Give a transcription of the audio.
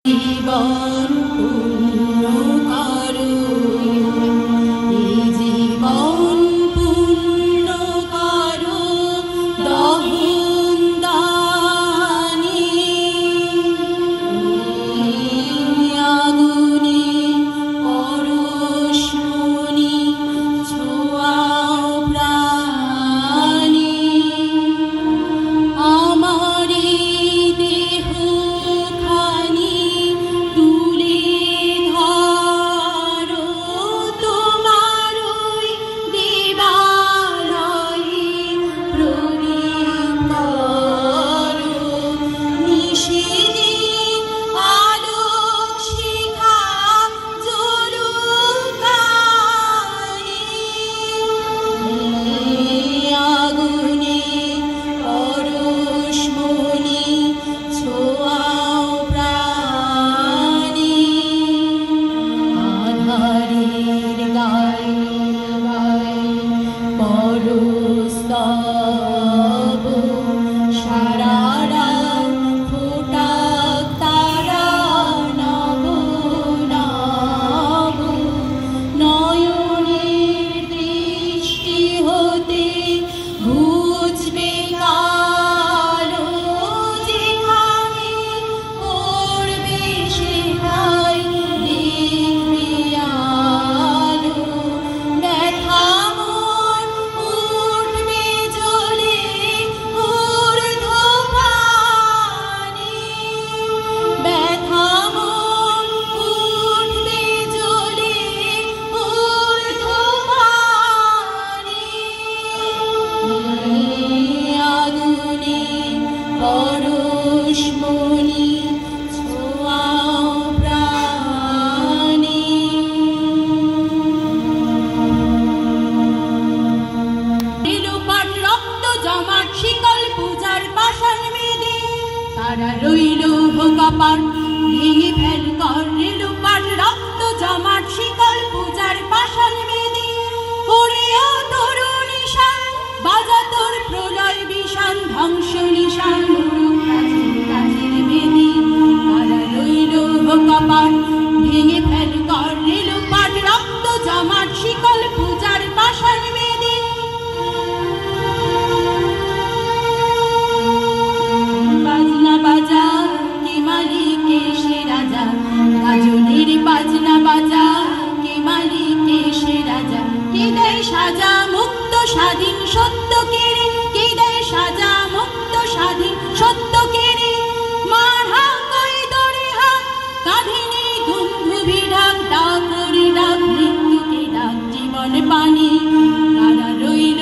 জীবন পূর্ণ করো, এই জীবন পূর্ণ করো দহন দানে, আগুনে পরশমণি ছোঁয়াও প্রাণে, আমার দেহ খানি তুলে ধরো তোমারই দেবালয়ে প্রদীপ করো, নিশিদিন আলোক শিখা জ্বলুক গায়ে, আগুনে পরশমণি ছোঁয়াও প্রাণে, আধারের গায়ে গায়ে পরস্তব, সারা রাত ফোটাক তারা নব নব, নয়নের দৃষ্টি হতে ঘুচবে কালো, যেখানে পড়বে সেটাই দেখবে আলো, ব্যথা মন উঠবে জ্বলে ঊর্ধ্বগানে, ব্যথা মন উঠবে জ্বলে ঊর্ধ্বগানে, আগুনে পরশমণি ছোঁয়াও প্রাণে। নীলুপার রক্ত জমাট শিকল পূজার পাষাণ বেদে, তারা রইল কপাট ভেঙে ফেল কর, নীলুপার রক্ত জমাট শিকল পূজার পাষাণ বেদে, ওরেও তরু নিশান বাজা তোর প্রলয় বিষাণ, ধ্বংস নিশান কাছের বেদে, তারা রইল কপাট ভেঙে ফেল কর, নীলুপার রক্ত জমাট শিকল পূজার পাষাণ বেদে, বাজনা বাজা কে মালিকে সে রাজা, গাজনের বাজনা বাজা কে মালিকে সে রাজা, কে দেয় সাজা মুক্ত স্বাধীন সত্য কেড়ে, কে দেয় সাজা মুক্ত স্বাধীন সত্য কেড়ে, মার হাক ওই দড়ি হাত কাঁধে নেই দুন্ধুভি ডাক, ডাক ওরে ডাক মৃত্যুকে ডাক জীবন পানে, তারা রইল